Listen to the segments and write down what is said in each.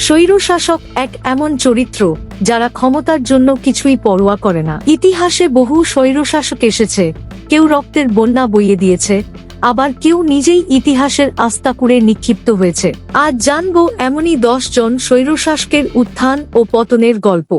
স্বৈরশাসক এক এমন চরিত্র যারা ক্ষমতার জন্য কিছুই পরোয়া করে না। ইতিহাসে বহু স্বৈরশাসক এসেছে, কেউ রক্তের বন্যা বইয়ে দিয়েছে, আবার কেউ নিজেই ইতিহাসের আস্তাকুড়ে নিক্ষিপ্ত হয়েছে। আজ জানবো এমনই 10 জন স্বৈরশাসকের উত্থান ও পতনের গল্প।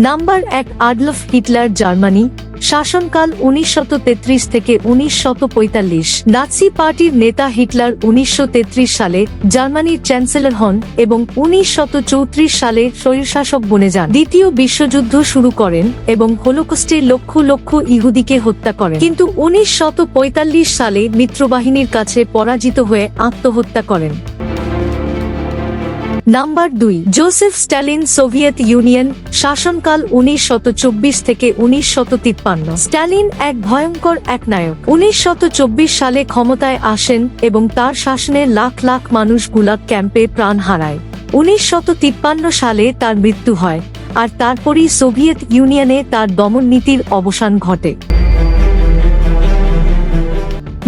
Number 1, Adolf Hitler, Germany. শাসনকাল 1933 থেকে 1945। নাৎসি পার্টির নেতা হিটলার 1933 সালে জার্মানির চ্যান্সেলর হন এবং 1934 সালে স্বৈরশাসক বনে যান। দ্বিতীয় বিশ্বযুদ্ধ শুরু করেন এবং হোলোকস্টে লক্ষ লক্ষ ইহুদিকে হত্যা করেন, কিন্তু 1945 সালে মিত্রবাহিনীর কাছে পরাজিত হয়ে আত্মহত্যা করেন। Number 2, Joseph Stalin, Soviet Union. শাসনকাল 1924 থেকে 1953। স্ট্যালিন এক ভয়ঙ্কর একনায়ক। 1924 সালে ক্ষমতায় আসেন এবং তার শাসনে লাখ লাখ মানুষ গুলাগ ক্যাম্পে প্রাণ হারায়। 1953 সালে তার মৃত্যু হয়, আর তারপরই সোভিয়েত ইউনিয়নে তার দমন নীতির অবসান ঘটে।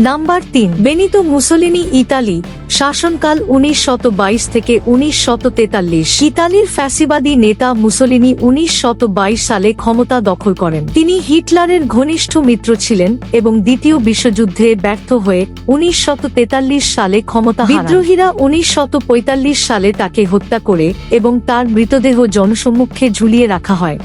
Number 3, Benito Mussolini, Italy. শাসনকাল 1922 থেকে 1943। ইতালির ফ্যাসিবাদী নেতা মুসোলিনি 1922 সালে ক্ষমতা দখল করেন। তিনি হিটলারের ঘনিষ্ঠ মিত্র ছিলেন এবং দ্বিতীয় বিশ্বযুদ্ধে ব্যর্থ হয়ে 1943 সালে ক্ষমতা হারান। বিদ্রোহীরা 1945 সালে তাকে হত্যা করে এবং তার মৃতদেহ জনসম্মুখে ঝুলিয়ে রাখা হয়।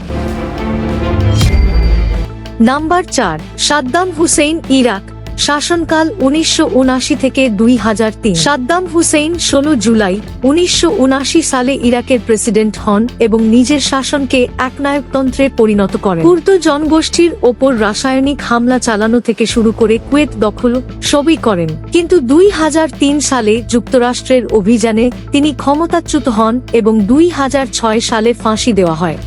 Number 4, Saddam Hussein, Iraq. শাসনকাল 1979 থেকে 2003। সাদ্দাম হুসেইন 16 জুলাই 1979 সালে ইরাকের প্রেসিডেন্ট হন এবং নিজের শাসনকে একনায়কতন্ত্রে পরিণত করেন। কুর্দ জনগোষ্ঠীর ওপর রাসায়নিক হামলা চালানো থেকে শুরু করে কুয়েত দখল সবই করেন, কিন্তু 2003 সালে যুক্তরাষ্ট্রের অভিযানে তিনি ক্ষমতাচ্যুত হন এবং 2006 সালে ফাঁসি দেওয়া হয়।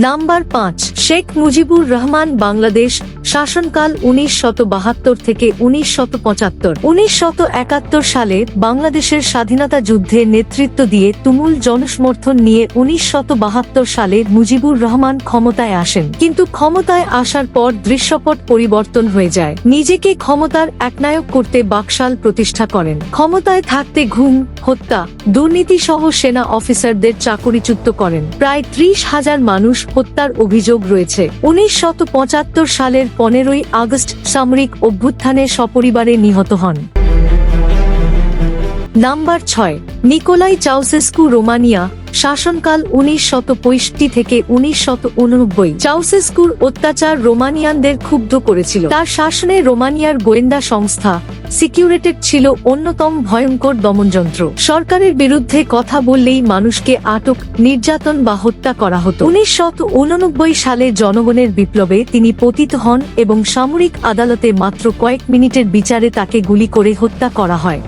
নাম্বার 5, শেখ মুজিবুর রহমান, বাংলাদেশ। শাসনকাল 1972 থেকে 1975। 1971 সালে বাংলাদেশের স্বাধীনতা যুদ্ধে নেতৃত্ব দিয়ে তুমুল জনসমর্থন নিয়ে 1972 সালে মুজিবুর রহমান ক্ষমতায় আসেন, কিন্তু ক্ষমতায় আসার পর দৃশ্যপট পরিবর্তন হয়ে যায়। নিজেকে ক্ষমতার একনায়ক করতে বাকশাল প্রতিষ্ঠা করেন। ক্ষমতায় থাকতে ঘুম, হত্যা, দুর্নীতি সহ সেনা অফিসারদের চাকরিচ্যুত করেন। প্রায় 30,000 মানুষ হত্যার অভিযোগ রয়েছে। 1975 সালের 15ই আগস্ট সামরিক অভ্যুত্থানে সপরিবারে নিহত হন। Number 6, Nicolae Ceausescu, Romania. শাসনকাল 1965 থেকে 1989। চাউসেস্কুর অত্যাচার রোমানিয়ানদের ক্ষুব্ধ করেছিল। তার শাসনে রোমানিয়ার গোয়েন্দা সংস্থা সিকিউরিটেড ছিল অন্যতম ভয়ঙ্কর দমনযন্ত্র। সরকারের বিরুদ্ধে কথা বললেই মানুষকে আটক, নির্যাতন বা হত্যা করা হতো। 1989 সালে জনগণের বিপ্লবে তিনি পতিত হন এবং সামরিক আদালতে মাত্র কয়েক মিনিটের বিচারে তাকে গুলি করে হত্যা করা হয়।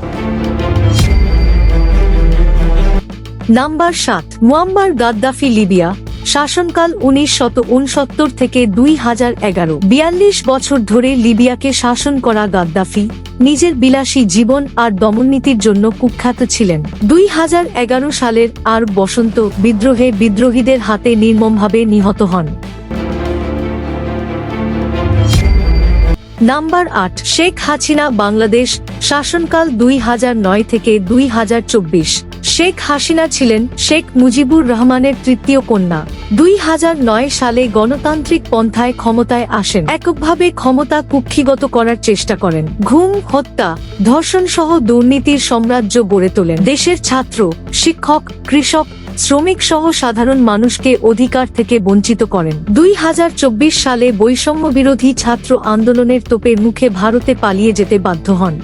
Number 7, Muammar Gaddafi, Libya. শাসনকাল 1969 থেকে 2011। 42 বছর ধরে লিবিয়াকে শাসন করা গাদ্দাফি নিজের বিলাসী জীবন আর দমননীতির জন্য কুখ্যাত ছিলেন। 2011 সালের আরব বসন্ত বিদ্রোহে বিদ্রোহীদের হাতে নির্মমভাবে নিহত হন। নাম্বার 8, শেখ হাসিনা, বাংলাদেশ। শাসনকাল 2009 থেকে 2024। শেখ হাসিনা ছিলেন শেখ মুজিবুর রহমানের তৃতীয় কন্যা। 2009 সালে গণতান্ত্রিক পন্থায় ক্ষমতায় আসেন। এককভাবে ক্ষমতা কুক্ষিগত করার চেষ্টা করেন। ঘুম, হত্যা, ধর্ষণ সহ দুর্নীতির সাম্রাজ্য গড়ে তোলেন। দেশের ছাত্র, শিক্ষক, কৃষক, শ্রমিক সহ সাধারণ মানুষকে অধিকার থেকে বঞ্চিত করেন। 2024 সালে বৈষম্য বিরোধী ছাত্র আন্দোলনের তোপের মুখে ভারতে পালিয়ে যেতে বাধ্য হন।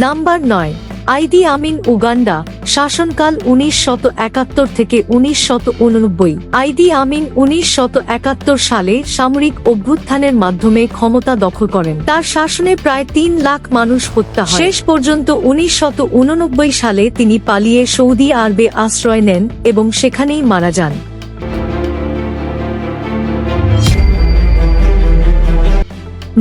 নাম্বার 9, আইদি আমিন, উগান্ডা। শাসনকাল 1971 থেকে 1989। আইদি আমিন 1971 সালে সামরিক অভ্যুত্থানের মাধ্যমে ক্ষমতা দখল করেন। তার শাসনে প্রায় 3 লাখ মানুষ হত্যা হয়। শেষ পর্যন্ত 1989 সালে তিনি পালিয়ে সৌদি আরবে আশ্রয় নেন এবং সেখানেই মারা যান।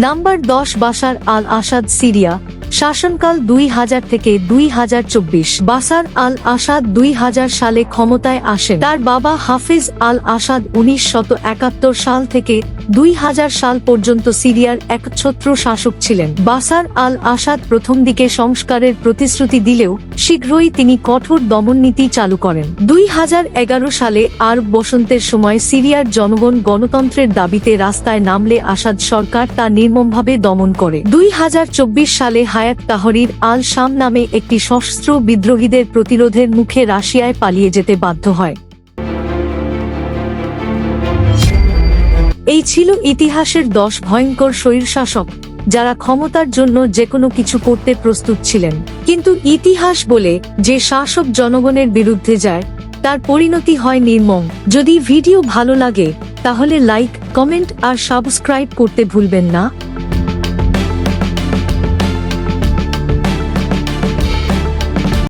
নাম্বার 10, বাশার আল আসাদ, সিরিয়া। শাসনকাল 2000 থেকে 2024। বাশার আল আসাদ 2000 সালে ক্ষমতায় আসেন। তার বাবা হাফিজ আল আসাদ 1971 সাল থেকে 2000 সাল পর্যন্ত সিরিয়ার একচ্ছত্র শাসক ছিলেন। বাশার আল আসাদ প্রথম দিকে সংস্কারের প্রতিশ্রুতি দিলেও শীঘ্রই তিনি কঠোর দমননীতি চালু করেন। 2011 সালে আরব বসন্তের সময় সিরিয়ার জনগণ গণতন্ত্রের দাবিতে রাস্তায় নামলে আসাদ সরকার তা নির্মমভাবে দমন করে। 2024 সালে হায়াত তাহরির আল শাম নামে একটি সশস্ত্র বিদ্রোহীদের প্রতিরোধের মুখে রাশিয়ায় পালিয়ে যেতে বাধ্য হয়। এই ছিল ইতিহাসের 10 ভয়ঙ্কর স্বৈরশাসক যারা ক্ষমতার জন্য যেকোনো কিছু করতে প্রস্তুত ছিলেন। কিন্তু ইতিহাস বলে যে শাসক জনগণের বিরুদ্ধে যায় তার পরিণতি হয় নির্মম। যদি ভিডিও ভালো লাগে তাহলে লাইক, কমেন্ট আর সাবস্ক্রাইব করতে ভুলবেন না।